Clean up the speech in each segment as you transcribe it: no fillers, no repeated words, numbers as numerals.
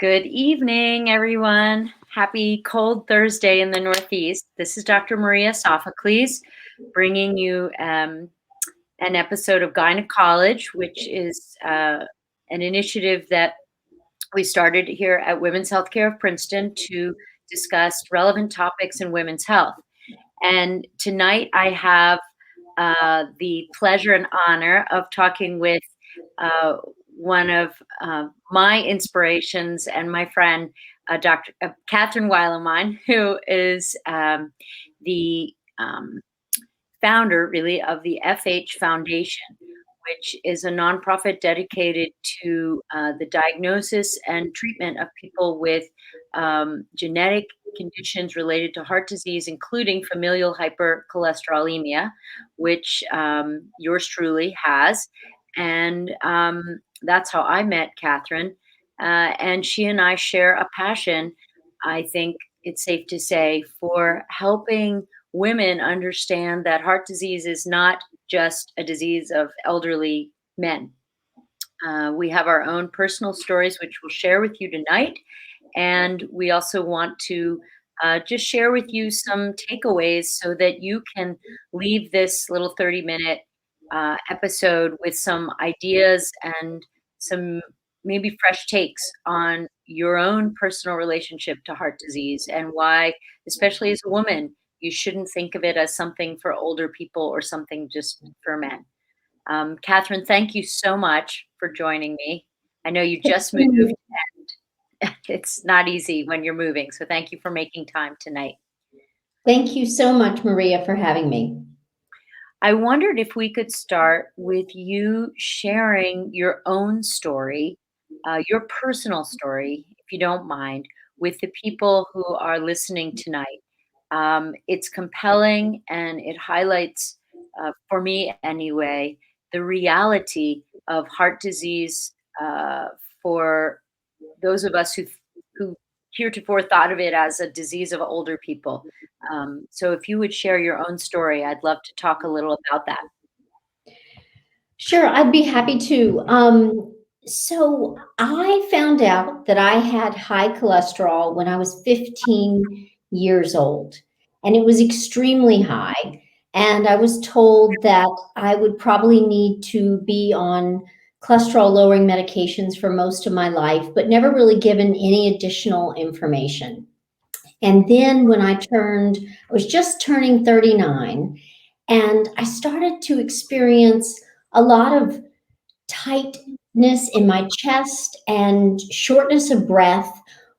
Good evening, everyone. Happy cold Thursday in the Northeast. This is Dr. Maria Sophocles bringing you an episode of Gynecollege, which is an initiative that we started here at Women's Healthcare of Princeton to discuss relevant topics in women's health. And tonight I have the pleasure and honor of talking with one of my inspirations and my friend, Dr. Katherine Wilemon, who is the founder, really, of the FH Foundation, which is a nonprofit dedicated to the diagnosis and treatment of people with genetic conditions related to heart disease, including familial hypercholesterolemia, which yours truly has. And that's how I met Katherine. And she and I share a passion, I think it's safe to say, for helping women understand that heart disease is not just a disease of elderly men. We have our own personal stories, which we'll share with you tonight. And we also want to just share with you some takeaways so that you can leave this little 30-minute episode with some ideas and some maybe fresh takes on your own personal relationship to heart disease and why, especially as a woman, you shouldn't think of it as something for older people or something just for men. Katherine, thank you so much for joining me. I know you just moved and it's not easy when you're moving, so thank you for making time tonight. Thank you so much, Maria, for having me. I wondered if we could start with you sharing your own story, your personal story, if you don't mind, with the people who are listening tonight. It's compelling and it highlights, for me anyway, the reality of heart disease for those of us who heretofore thought of it as a disease of older people. So if you would share your own story, I'd love to talk a little about that. Sure, I'd be happy to. So I found out that I had high cholesterol when I was 15 years old, and it was extremely high. And I was told that I would probably need to be on cholesterol lowering medications for most of my life, but never really given any additional information. And then when I was just turning 39, and I started to experience a lot of tightness in my chest and shortness of breath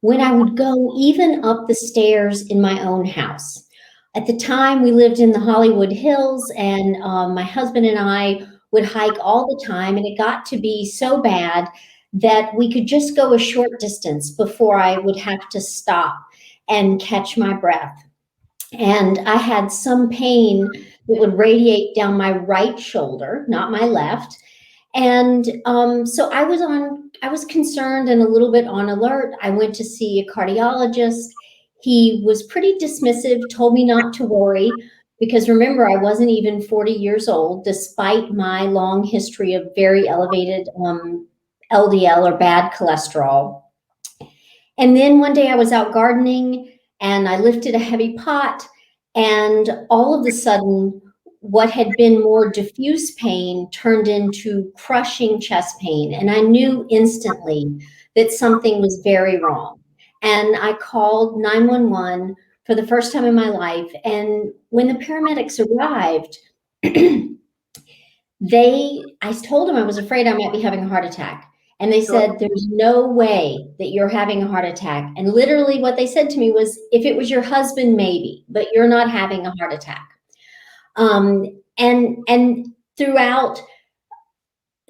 when I would go even up the stairs in my own house. At the time, we lived in the Hollywood Hills, and my husband and I would hike all the time, and it got to be so bad that we could just go a short distance before I would have to stop and catch my breath. And I had some pain that would radiate down my right shoulder, not my left. And so I was concerned and a little bit on alert. I went to see a cardiologist. He was pretty dismissive, told me not to worry, because remember, I wasn't even 40 years old, despite my long history of very elevated LDL or bad cholesterol. And then one day I was out gardening and I lifted a heavy pot, and all of a sudden, what had been more diffuse pain turned into crushing chest pain. And I knew instantly that something was very wrong. And I called 911 for the first time in my life. And when the paramedics arrived, I told them I was afraid I might be having a heart attack. And they said, there's no way that you're having a heart attack. And literally what they said to me was, if it was your husband, maybe, but you're not having a heart attack. And throughout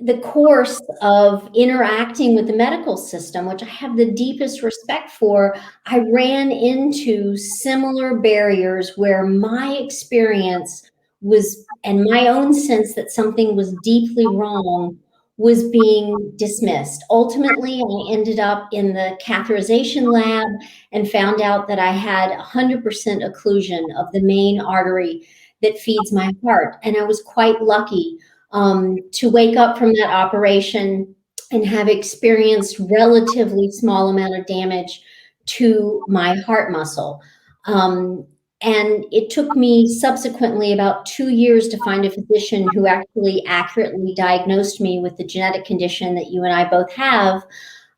the course of interacting with the medical system, which I have the deepest respect for, I ran into similar barriers where my experience was, and my own sense that something was deeply wrong, was being dismissed. Ultimately, I ended up in the catheterization lab and found out that I had 100% occlusion of the main artery that feeds my heart. And I was quite lucky to wake up from that operation and have experienced relatively small amount of damage to my heart muscle. And it took me subsequently about 2 years to find a physician who actually accurately diagnosed me with the genetic condition that you and I both have,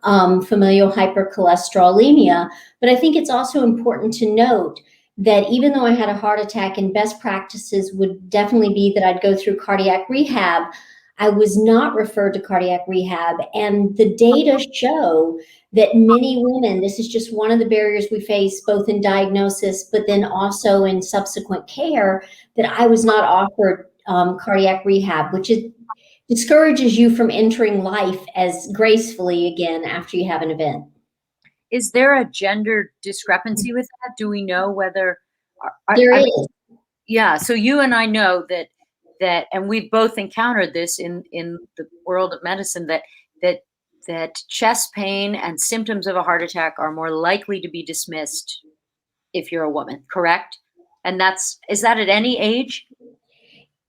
familial hypercholesterolemia. But I think it's also important to note that even though I had a heart attack, and best practices would definitely be that I'd go through cardiac rehab, I was not referred to cardiac rehab. And the data show that many women, this is just one of the barriers we face, both in diagnosis, but then also in subsequent care, that I was not offered cardiac rehab, which discourages you from entering life as gracefully again after you have an event. Is there a gender discrepancy with that? Do we know whether There is. Yeah, so you and I know that and we've both encountered this in the world of medicine, that chest pain and symptoms of a heart attack are more likely to be dismissed if you're a woman, correct? And is that at any age?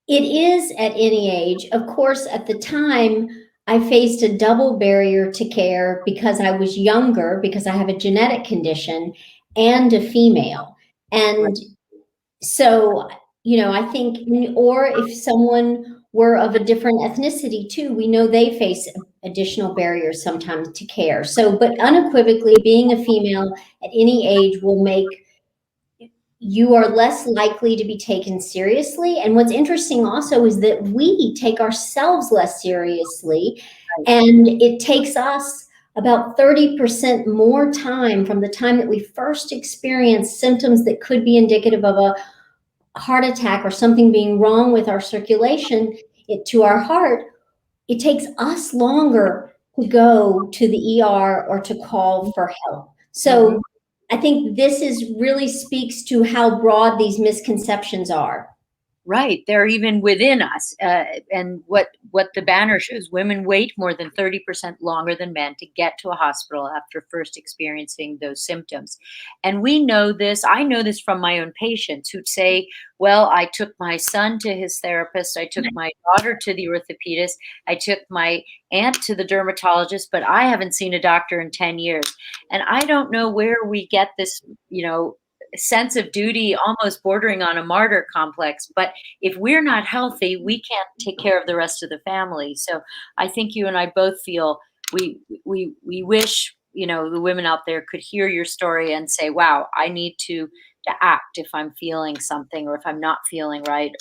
It is at any age. Of course, at the time, I faced a double barrier to care because I was younger, because I have a genetic condition, and a female. And so, I think, or if someone were of a different ethnicity too, we know they face additional barriers sometimes to care. So, but unequivocally, being a female at any age will make you are less likely to be taken seriously. And what's interesting also is that we take ourselves less seriously, and it takes us about 30% more time from the time that we first experience symptoms that could be indicative of a heart attack or something being wrong with our circulation to our heart. It takes us longer to go to the ER or to call for help. So I think this really speaks to how broad these misconceptions are. Right, they're even within us, and what the banner shows, women wait more than 30% longer than men to get to a hospital after first experiencing those symptoms. And we know this, I know this from my own patients who'd say, well, I took my son to his therapist, I took my daughter to the orthopedist, I took my aunt to the dermatologist, but I haven't seen a doctor in 10 years. And I don't know where we get this, sense of duty, almost bordering on a martyr complex. But if we're not healthy, we can't take care of the rest of the family. So I think you and I both feel we wish, the women out there could hear your story and say, wow, I need to act if I'm feeling something or if I'm not feeling right.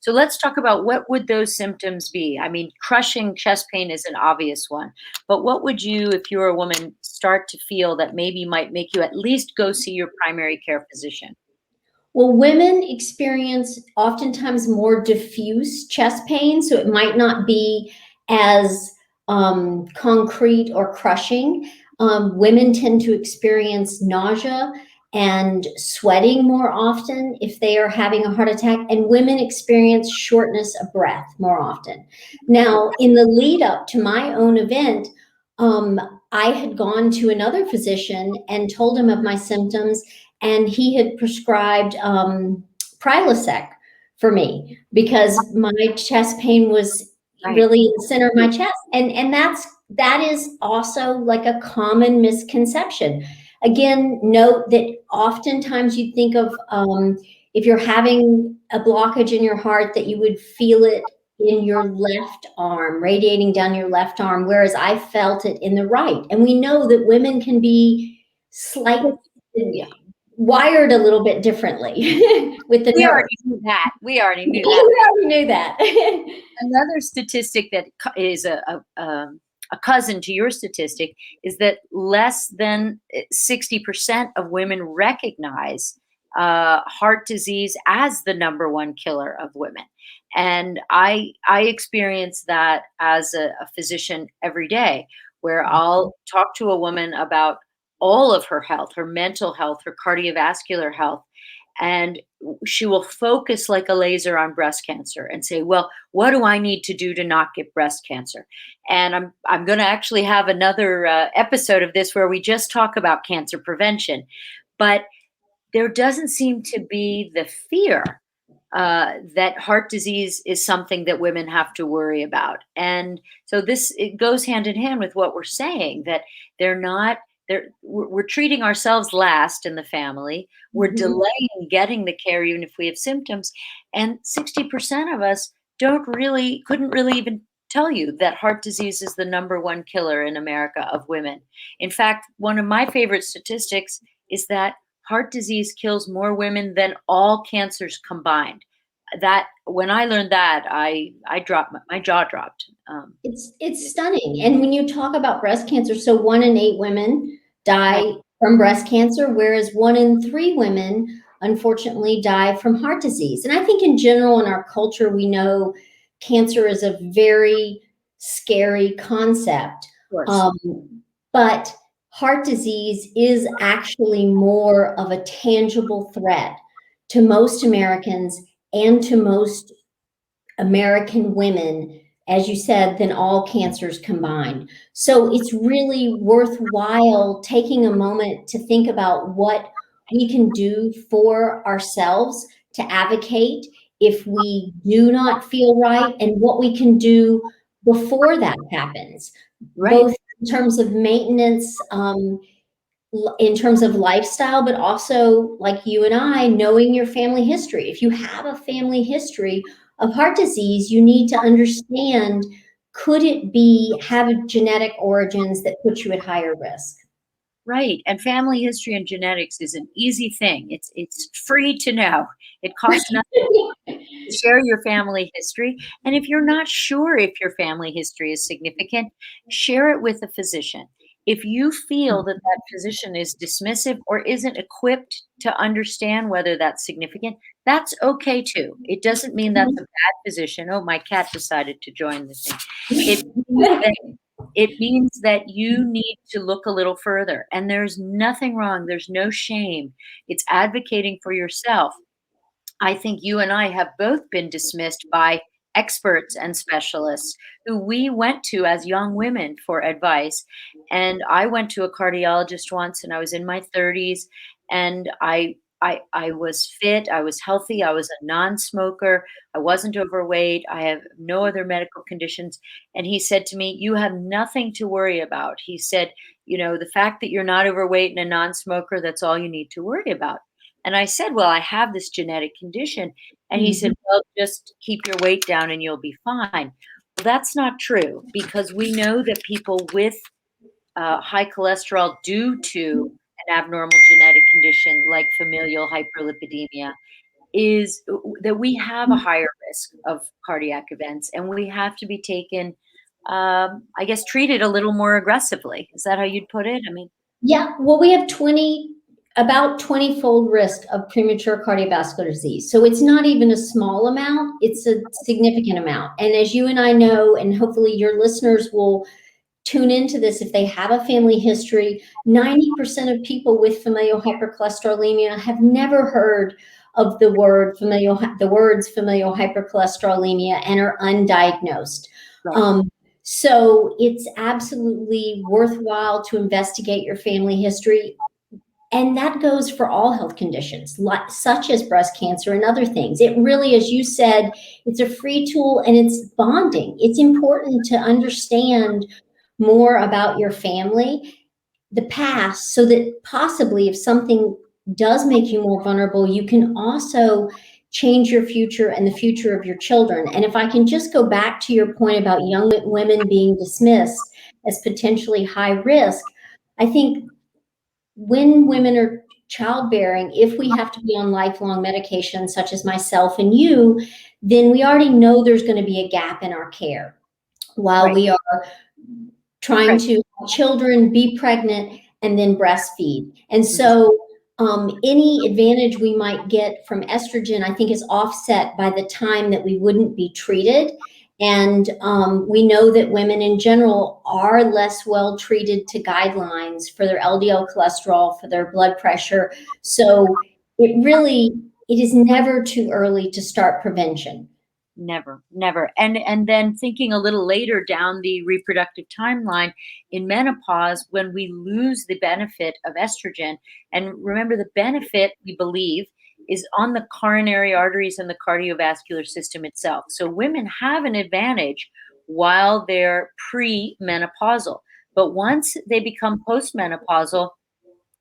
So let's talk about what would those symptoms be? I mean, crushing chest pain is an obvious one, but what would you, if you're a woman, start to feel that maybe might make you at least go see your primary care physician? Well, women experience oftentimes more diffuse chest pain, so it might not be as concrete or crushing. Women tend to experience nausea and sweating more often if they are having a heart attack, and women experience shortness of breath more often. Now, in the lead up to my own event, I had gone to another physician and told him of my symptoms, and he had prescribed Prilosec for me because my chest pain was really in the center of my chest. And that is also like a common misconception. Again, note that oftentimes you think of if you're having a blockage in your heart, that you would feel it in your left arm, radiating down your left arm, whereas I felt it in the right. And we know that women can be slightly wired a little bit differently with the nerve. We already knew that. Another statistic that is a cousin to your statistic is that less than 60% of women recognize heart disease as the number one killer of women. And I experience that as a physician every day, where I'll talk to a woman about all of her health, her mental health, her cardiovascular health, and she will focus like a laser on breast cancer and say, well, what do I need to do to not get breast cancer? And I'm going to actually have another episode of this where we just talk about cancer prevention. But there doesn't seem to be the fear that heart disease is something that women have to worry about. And so it goes hand in hand with what we're saying, that they're not, we're treating ourselves last in the family. We're Mhm. delaying getting the care even if we have symptoms. And 60% of us couldn't really even tell you that heart disease is the number one killer in America of women. In fact, one of my favorite statistics is that heart disease kills more women than all cancers combined. That when I learned that, I dropped my jaw dropped. It's stunning. And when you talk about breast cancer, so 1 in 8 women Right, die from breast cancer, whereas 1 in 3 women unfortunately die from heart disease. And I think in general in our culture, we know cancer is a very scary concept. of course. Um, but heart disease is actually more of a tangible threat to most Americans and to most American women, as you said, than all cancers combined. So it's really worthwhile taking a moment to think about what we can do for ourselves to advocate if we do not feel right, and what we can do before that happens, Right. both in terms of maintenance, in terms of lifestyle, but also like you and I, knowing your family history. If you have a family history of heart disease, you need to understand, could it be have genetic origins that put you at higher risk? Right. And family history and genetics is an easy thing. It's free to know. It costs nothing. Share your family history. And if you're not sure if your family history is significant, share it with a physician. If you feel that that physician is dismissive or isn't equipped to understand whether that's significant, that's okay too. It doesn't mean that's a bad physician. Oh, my cat decided to join the thing. It means that it means that you need to look a little further. And there's nothing wrong. There's no shame. It's advocating for yourself. I think you and I have both been dismissed by experts and specialists who we went to as young women for advice. And I went to a cardiologist once and I was in my 30s and I was fit, I was healthy, I was a non-smoker, I wasn't overweight, I have no other medical conditions. And he said to me, "You have nothing to worry about." He said, "The fact that you're not overweight and a non-smoker, that's all you need to worry about." And I said, "Well, I have this genetic condition." And he said, Mhm. "Well, just keep your weight down and you'll be fine." Well, that's not true because we know that people with high cholesterol due to an abnormal genetic condition like familial hyperlipidemia is that we have a higher risk of cardiac events and we have to be taken, I guess, treated a little more aggressively. Is that how you'd put it? I mean, Yeah, well, we have about 20-fold risk of premature cardiovascular disease. So it's not even a small amount, it's a significant amount. And as you and I know, and hopefully your listeners will tune into this if they have a family history, 90% of people with familial hypercholesterolemia have never heard of the words familial hypercholesterolemia and are undiagnosed. right, Um, so it's absolutely worthwhile to investigate your family history. And that goes for all health conditions, such as breast cancer and other things. It really, as you said, it's a free tool and it's bonding. It's important to understand more about your family, the past, so that possibly if something does make you more vulnerable, you can also change your future and the future of your children. And if I can just go back to your point about young women being dismissed as potentially high risk, I think when women are childbearing, if we have to be on lifelong medication, such as myself and you, then we already know there's going to be a gap in our care while right, we are trying right. to have children, be pregnant, and then breastfeed. And Mhm. so, any advantage we might get from estrogen, I think, is offset by the time that we wouldn't be treated. And we know that women in general are less well treated to guidelines for their LDL cholesterol, for their blood pressure. So it is never too early to start prevention. Never, never. And then thinking a little later down the reproductive timeline in menopause when we lose the benefit of estrogen. And remember the benefit we believe is on the coronary arteries and the cardiovascular system itself. So women have an advantage while they're pre-menopausal. But once they become postmenopausal,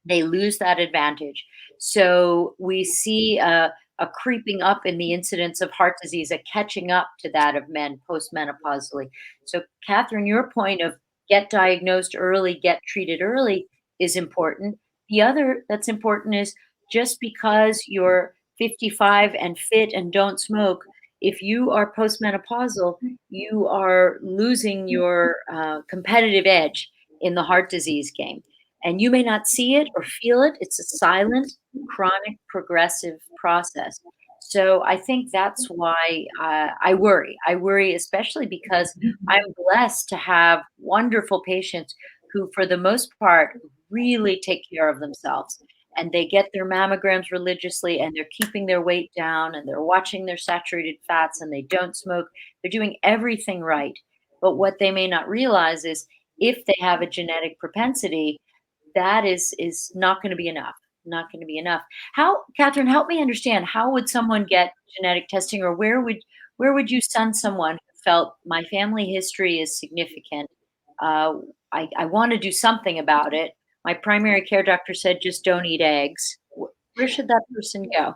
they lose that advantage. So we see a creeping up in the incidence of heart disease, a catching up to that of men postmenopausally. So, Catherine, your point of get diagnosed early, get treated early is important. The other that's important is just because you're 55 and fit and don't smoke, if you are postmenopausal, you are losing your competitive edge in the heart disease game. And you may not see it or feel it. It's a silent, chronic, progressive process. So I think that's why I worry. I worry especially because I'm blessed to have wonderful patients who, for the most part, really take care of themselves. And they get their mammograms religiously, and they're keeping their weight down, and they're watching their saturated fats, and they don't smoke. They're doing everything right. But what they may not realize is if they have a genetic propensity, that is not going to be enough. Not going to be enough. How, Catherine, help me understand, how would someone get genetic testing, or where would you send someone who felt my family history is significant? Uh, I want to do something about it. My primary care doctor said just don't eat eggs. Where should that person go?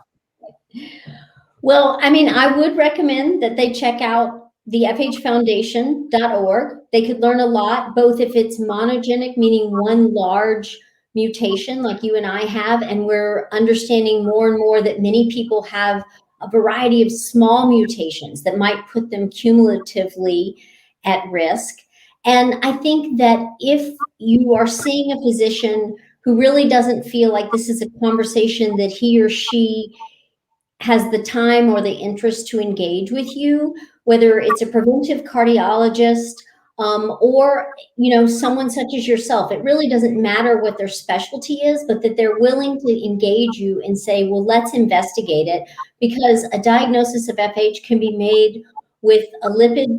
Well, I mean, I would recommend that they check out the fhfoundation.org. They could learn a lot, both if it's monogenic, meaning one large mutation like you and I have, and we're understanding more and more that many people have a variety of small mutations that might put them cumulatively at risk. And I think that if you are seeing a physician who really doesn't feel like this is a conversation that he or she has the time or the interest to engage with you, whether it's a preventive cardiologist, or someone such as yourself. It really doesn't matter what their specialty is, but that they're willing to engage you and say, well, let's investigate it, because a diagnosis of FH can be made with a lipid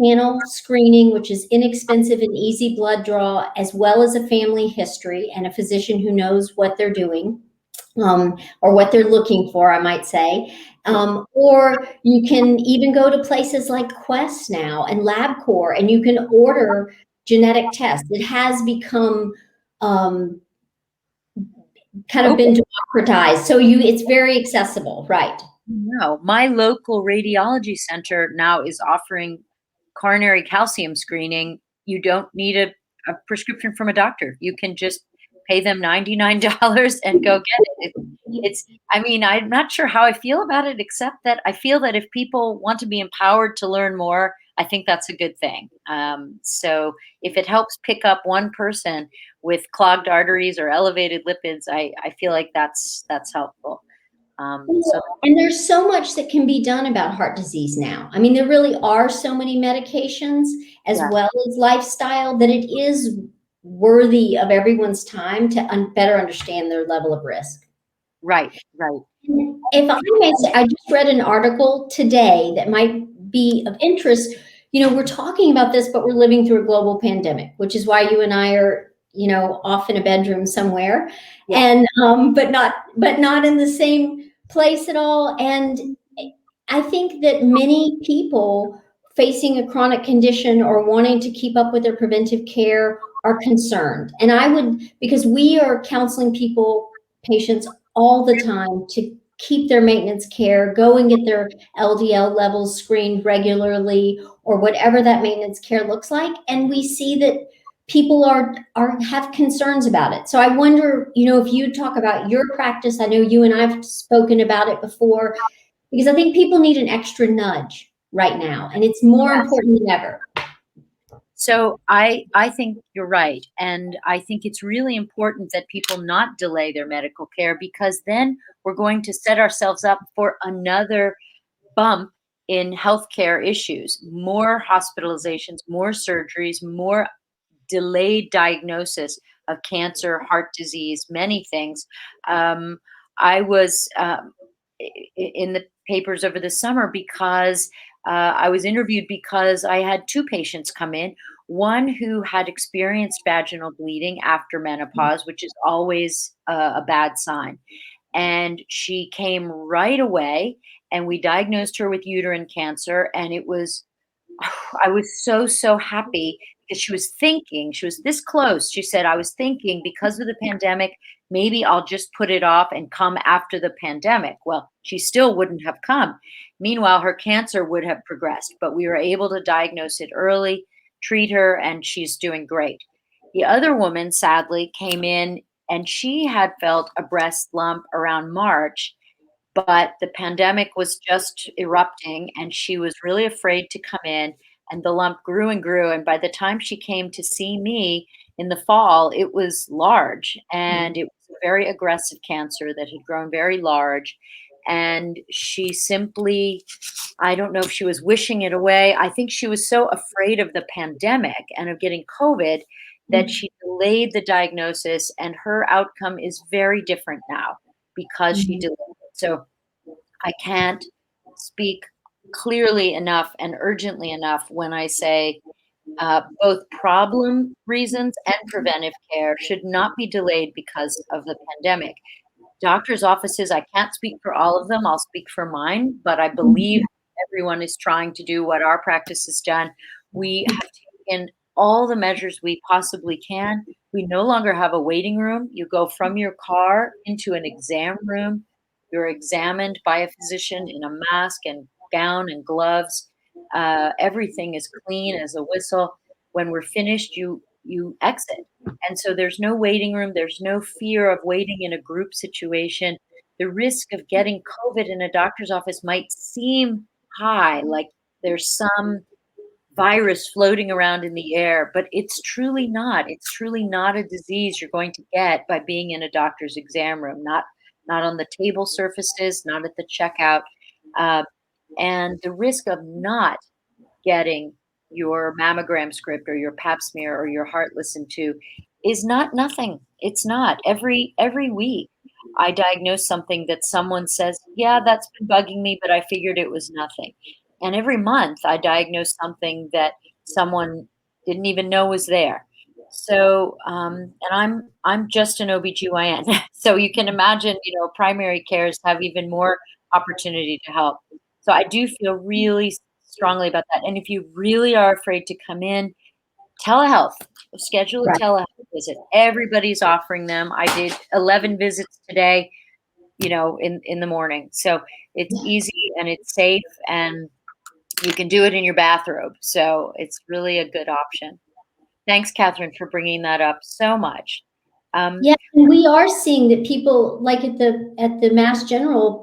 panel screening, which is inexpensive and easy blood draw, as well as a family history and a physician who knows what they're doing, or what they're looking for, I might say. Or you can even go to places like Quest now and LabCorp, and you can order genetic tests. It has become kind of been democratized. So it's very accessible, right? No, my local radiology center now is offering coronary calcium screening. You don't need a prescription from a doctor. You can just pay them $99 and go get it. I mean, I'm not sure how I feel about it, except that I feel that if people want to be empowered to learn more, I think that's a good thing. So if it helps pick up one person with clogged arteries or elevated lipids, I feel like that's helpful. So And there's so much that can be done about heart disease now. I mean, there really are so many medications as yeah, well as lifestyle that it is worthy of everyone's time to better understand their level of risk. right. If I may say, I just read an article today that might be of interest. We're talking about this, but we're living through a global pandemic, which is why you and I are, off in a bedroom somewhere, Yeah. and but not in the same place at all. And I think that many people facing a chronic condition or wanting to keep up with their preventive care are concerned. And I would, because we are counseling patients all the time to keep their maintenance care, go and get their LDL levels screened regularly, or whatever that maintenance care looks like. And we see that people have concerns about it. So I wonder, if you talk about your practice, I know you and I've spoken about it before, because I think people need an extra nudge right now, and it's more important than ever. So I think you're right. And I think it's really important that people not delay their medical care, because then we're going to set ourselves up for another bump in healthcare issues, more hospitalizations, more surgeries, more delayed diagnosis of cancer, heart disease, many things. I was in the papers over the summer because I was interviewed because I had two patients come in. One who had experienced vaginal bleeding after menopause, which is always a bad sign. and she came right away, and we diagnosed her with uterine cancer, and it was I was so, so happy because she was this close. She said, I was thinking because of the pandemic, maybe I'll just put it off and come after the pandemic. Well, she still wouldn't have come. Meanwhile, her cancer would have progressed, but we were able to diagnose it early, treat her, and she's doing great. The other woman sadly came in and she had felt a breast lump around March, but the pandemic was just erupting and she was really afraid to come in, and the lump grew and grew, and by the time she came to see me in the fall, it was large, and it was a very aggressive cancer that had grown very large, and she simply, I don't know if she was wishing it away. I think she was so afraid of the pandemic and of getting COVID that she delayed the diagnosis, and her outcome is very different now because she delayed it. So I can't speak clearly enough and urgently enough when I say both problem reasons and preventive care should not be delayed because of the pandemic. Doctors' offices, I can't speak for all of them. I'll speak for mine, but I believe everyone is trying to do what our practice has done. We have taken all the measures we possibly can. We no longer have a waiting room. You go from your car into an exam room. You're examined by a physician in a mask and gown and gloves. Everything is clean as a whistle. When we're finished, you exit. And so there's no waiting room. There's no fear of waiting in a group situation. The risk of getting COVID in a doctor's office might seem high, like there's some virus floating around in the air, but it's truly not. It's truly not a disease you're going to get by being in a doctor's exam room, not on the table surfaces, not at the checkout. Uh, and the risk of not getting your mammogram script or your pap smear or your heart listened to is not nothing. It's not. Every week I diagnose something that someone says, "Yeah, that's been bugging me, but I figured it was nothing." And every month I diagnose something that someone didn't even know was there. So, and I'm just an OBGYN. So you can imagine, primary cares have even more opportunity to help. So I do feel really strongly about that. And if you really are afraid to come in, telehealth, schedule a Right. telehealth visit. Everybody's offering them. I did 11 visits today, in the morning. So it's easy and it's safe and you can do it in your bathrobe. So it's really a good option. Thanks, Catherine, for bringing that up so much. Yeah, and we are seeing that people, like at the Mass General,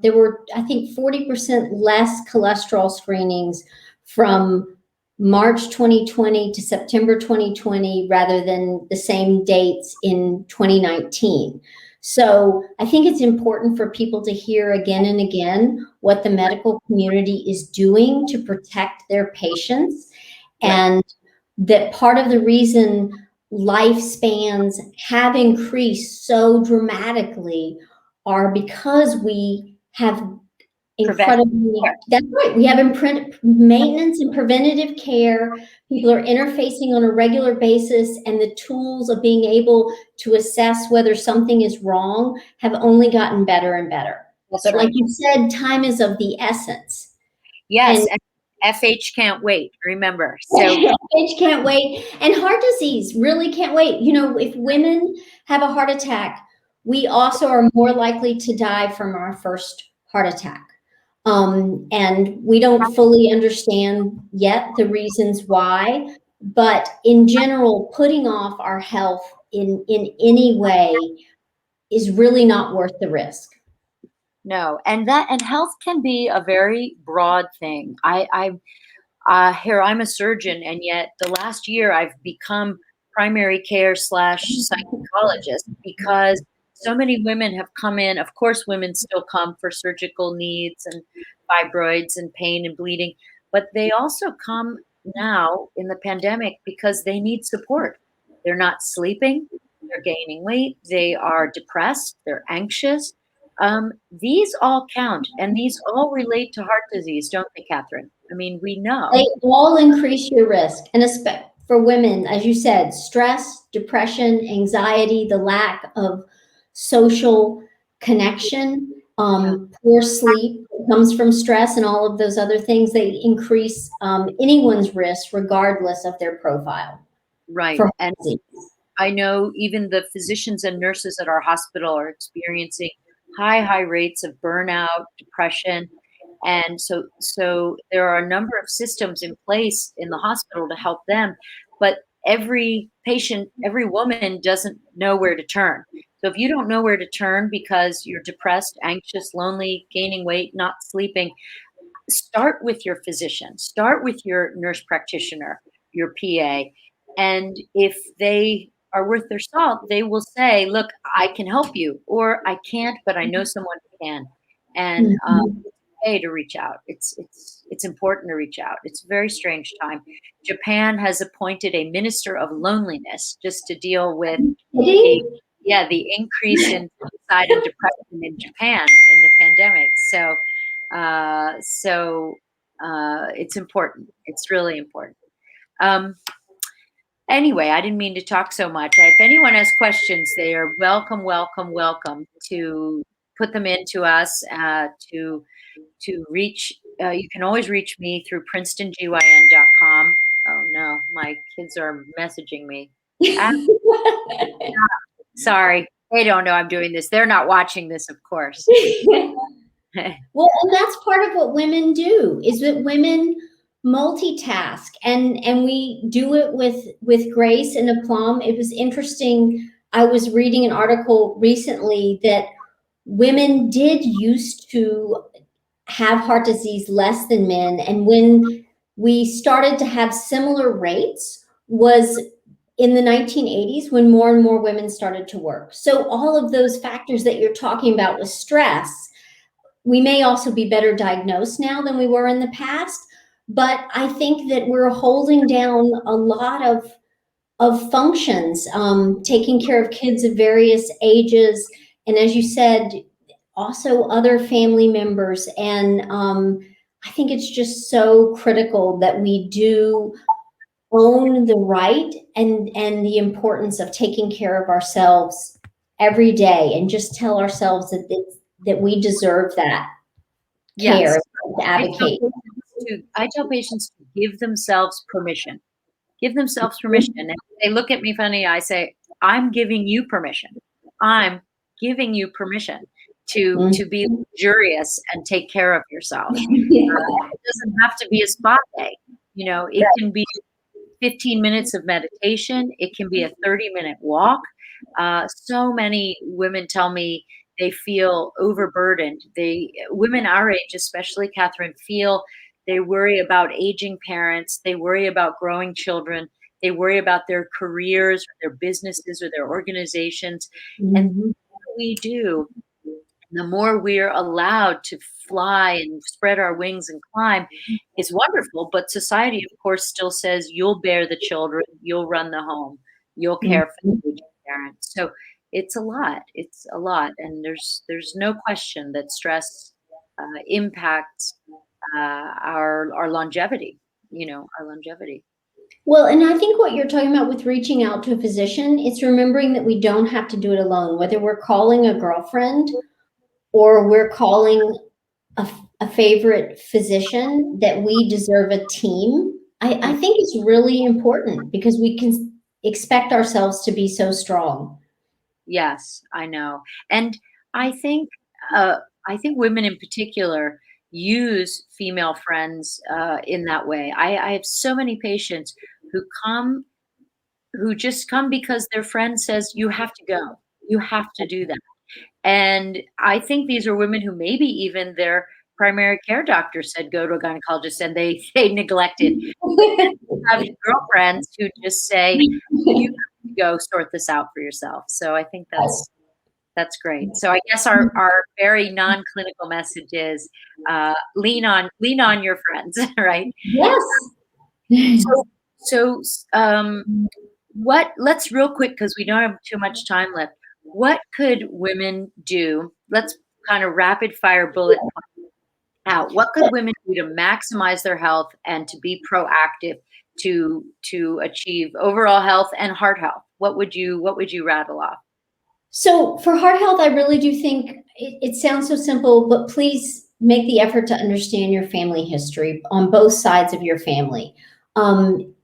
there were, I think, 40% less cholesterol screenings from March 2020 to September 2020 rather than the same dates in 2019. So I think it's important for people to hear again and again what the medical community is doing to protect their patients, and that part of the reason lifespans have increased so dramatically are because we have incredibly, that's right, we have maintenance and preventative care. People are interfacing on a regular basis, and the tools of being able to assess whether something is wrong have only gotten better and better. That's But right. like you said, time is of the essence. Yes, and FH can't wait, remember. So FH can't wait. And heart disease really can't wait. If women have a heart attack, we also are more likely to die from our first heart attack. And we don't fully understand yet the reasons why, but in general, putting off our health in any way is really not worth the risk. no, and health can be a very broad thing. Here I'm a surgeon, and yet the last year I've become primary care / psychologist because so many women have come in. Of course, women still come for surgical needs and fibroids and pain and bleeding, but they also come now in the pandemic because they need support. They're not sleeping, they're gaining weight, they are depressed, they're anxious. These all count, and these all relate to heart disease, don't they, Catherine? I mean, we know. They all increase your risk. And for women, as you said, stress, depression, anxiety, the lack of social connection. Poor sleep comes from stress, and all of those other things. They increase anyone's risk, regardless of their profile. Right. For And disease. I know even the physicians and nurses at our hospital are experiencing high rates of burnout, depression. And so there are a number of systems in place in the hospital to help them, but every patient, every woman doesn't know where to turn. So if you don't know where to turn because you're depressed, anxious, lonely, gaining weight, not sleeping, start with your physician, start with your nurse practitioner, your PA. And if they are worth their salt, they will say, look, I can help you, or I can't, but I know someone who can. And Mhm. it's okay to reach out. It's important to reach out. It's a very strange time. Japan has appointed a minister of loneliness just to deal with the Kidding? the increase in suicide and depression in Japan in the pandemic. It's important. It's really important. Um, anyway, I didn't mean to talk so much. If anyone has questions, they are welcome to put them into us to reach. You can always reach me through princetongyn.com. Oh no, my kids are messaging me. Ah, sorry, they don't know I'm doing this. They're not watching this, of course. Well, and that's part of what women do, is that women multitask, and we do it with grace and aplomb. It was interesting. I was reading an article recently that women did used to have heart disease less than men, and when we started to have similar rates was in the 1980s, when more and more women started to work. So all of those factors that you're talking about with stress, we may also be better diagnosed now than we were in the past. But I think that we're holding down a lot of functions, taking care of kids of various ages, and as you said, also other family members. And I think it's just so critical that we do own the right and the importance of taking care of ourselves every day, and just tell ourselves that we deserve that Yes. care, to advocate. I tell patients to give themselves permission. Give themselves permission. And if they look at me funny, I say, I'm giving you permission. I'm giving you permission to be Mhm. luxurious and take care of yourself. It doesn't have to be a spa day. It can be 15 minutes of meditation. It can be a 30-minute walk. So many women tell me they feel overburdened. Women our age, especially Catherine, they worry about aging parents. They worry about growing children. They worry about their careers, or their businesses, or their organizations. And the Mhm. more we do, the more we're allowed to fly and spread our wings and climb, is wonderful. But society, of course, still says you'll bear the children, you'll run the home, you'll care for Mhm. the aging parents. So it's a lot. It's a lot, and there's no question that stress impacts our longevity. Our longevity. Well, and I think what you're talking about with reaching out to a physician, it's remembering that we don't have to do it alone, whether we're calling a girlfriend or we're calling a favorite physician, that we deserve a team. I think it's really important, because we can expect ourselves to be so strong. Yes, I know. And I think uh, I think women in particular use female friends in that way. I have so many patients who come who just come because their friend says you have to go. You have to do that. And I think these are women who maybe even their primary care doctor said go to a gynecologist, and they neglected. But then you have girlfriends who just say you have to go sort this out for yourself. So I think that's great. So I guess our very non-clinical message is lean on your friends, right? Yes. So let's real quick, because we don't have too much time left. What could women do? Let's kind of rapid fire bullet out. What could women do to maximize their health and to be proactive to achieve overall health and heart health? What would you rattle off? So for heart health, I really do think it sounds so simple, but please make the effort to understand your family history on both sides of your family.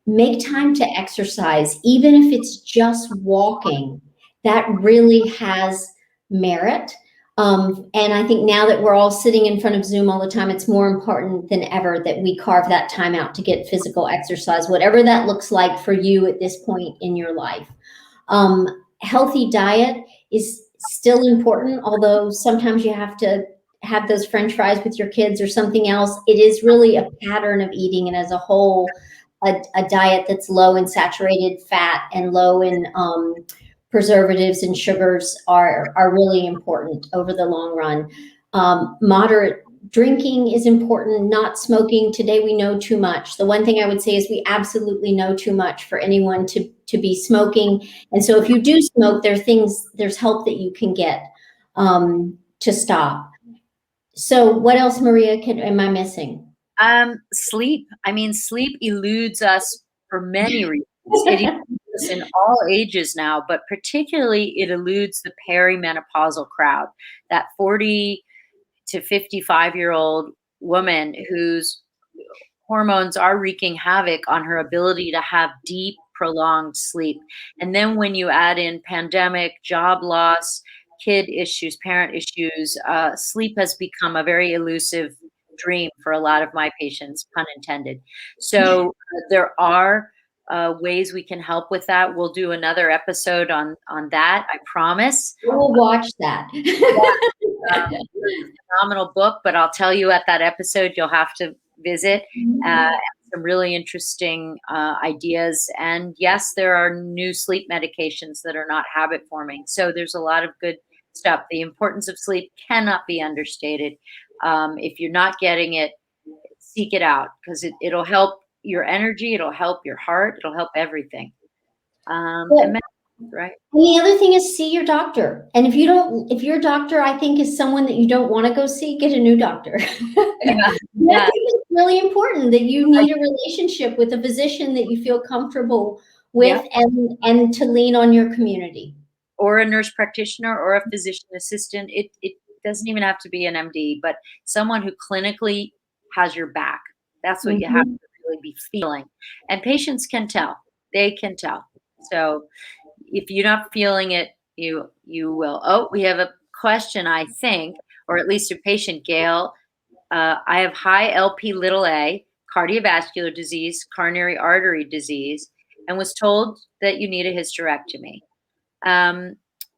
Make time to exercise, even if it's just walking. That really has merit. And I think now that we're all sitting in front of Zoom all the time, it's more important than ever that we carve that time out to get physical exercise, whatever that looks like for you at this point in your life. Healthy diet is still important, although sometimes you have to have those French fries with your kids or something else. It is really a pattern of eating, and as a whole, a diet that's low in saturated fat and low in preservatives and sugars are really important over the long run. Moderate drinking is important, not smoking. Today we know too much. The one thing I would say is we absolutely know too much for anyone to be smoking. And so if you do smoke, there's help that you can get to stop. So what else, Maria, am I missing? Sleep. I mean, sleep eludes us for many reasons. It eludes us in all ages now, but particularly it eludes the perimenopausal crowd, that 40 to 55-year-old woman whose hormones are wreaking havoc on her ability to have deep, prolonged sleep. And then when you add in pandemic, job loss, kid issues, parent issues, sleep has become a very elusive dream for a lot of my patients, pun intended. So there are ways we can help with that. We'll do another episode on that, I promise. We'll watch that. Phenomenal book, but I'll tell you at that episode, you'll have to visit. Some really interesting ideas. And yes, there are new sleep medications that are not habit forming. So there's a lot of good stuff. The importance of sleep cannot be understated. If you're not getting it, seek it out, because it'll help your energy, it'll help your heart, it'll help everything. Right. And the other thing is see your doctor. And if your doctor, I think, is someone that you don't want to go see, get a new doctor. Yeah. I think it's really important that you need a relationship with a physician that you feel comfortable with, and to lean on your community. Or a nurse practitioner or a physician assistant. It doesn't even have to be an MD, but someone who clinically has your back. That's what you have to really be feeling. And patients can tell. They can tell. So if you're not feeling it, you will. Oh, we have a question, I think, or at least a patient, Gail. I have high LP little a, cardiovascular disease, coronary artery disease, and was told that you need a hysterectomy.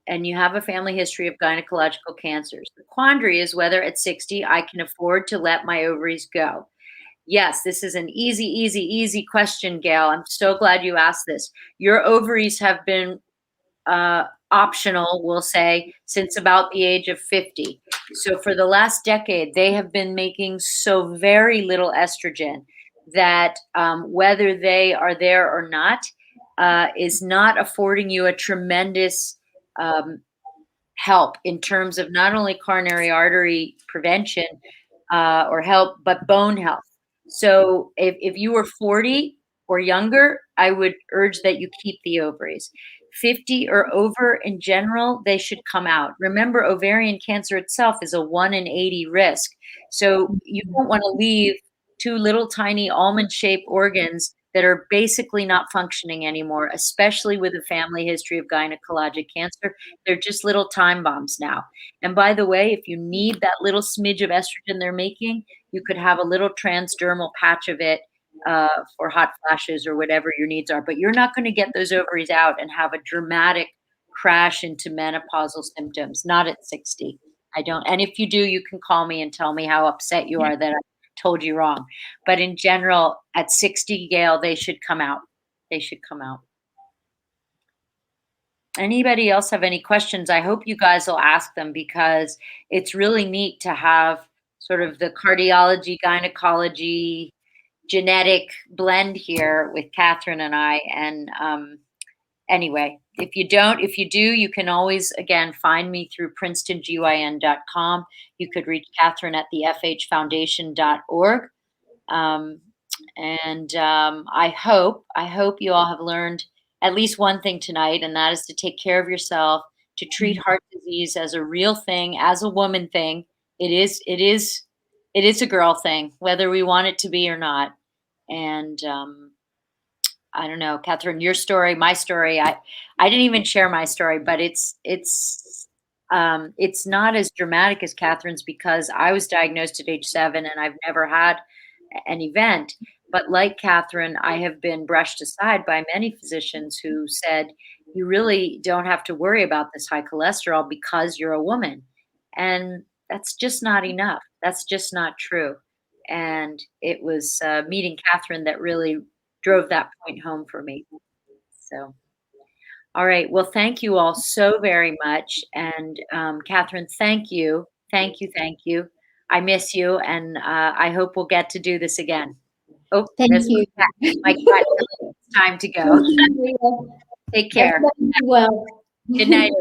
And you have a family history of gynecological cancers. The quandary is whether at 60 I can afford to let my ovaries go. Yes, this is an easy question, Gail. I'm so glad you asked this. Your ovaries have been optional, we'll say, since about the age of 50. So for the last decade, they have been making so very little estrogen that whether they are there or not is not affording you a tremendous help in terms of not only coronary artery prevention or help, but bone health. So if you were 40 or younger, I would urge that you keep the ovaries. 50 or over in general, they should come out. Remember, ovarian cancer itself is a 1 in 80 risk. So you don't want to leave two little tiny almond-shaped organs that are basically not functioning anymore, especially with a family history of gynecologic cancer. They're just little time bombs now. And by the way, if you need that little smidge of estrogen they're making, you could have a little transdermal patch of it for hot flashes or whatever your needs are. But you're not going to get those ovaries out and have a dramatic crash into menopausal symptoms, not at 60. I don't. And if you do, you can call me and tell me how upset you are that I told you wrong. But in general, at 60, Gail, they should come out. They should come out. Anybody else have any questions? I hope you guys will ask them, because it's really neat to have sort of the cardiology, gynecology, genetic blend here with Katherine and I. And anyway, if you do, you can always, again, find me through princetongyn.com. You could reach Katherine at the fhfoundation.org. I hope you all have learned at least one thing tonight, and that is to take care of yourself, to treat heart disease as a real thing, as a woman thing. It is a girl thing, whether we want it to be or not. And I don't know, Catherine, your story, my story. I didn't even share my story, but it's not as dramatic as Catherine's because I was diagnosed at age 7 and I've never had an event. But like Catherine, I have been brushed aside by many physicians who said, you really don't have to worry about this high cholesterol because you're a woman. And that's just not enough. That's just not true. And it was meeting Catherine that really drove that point home for me. So, all right. Well, thank you all so very much. And Catherine, thank you. Thank you. Thank you. I miss you. And I hope we'll get to do this again. Oh, Thank there's you. my cat. It's time to go. Thank you, Maria. Take care. Everybody be well. Good night.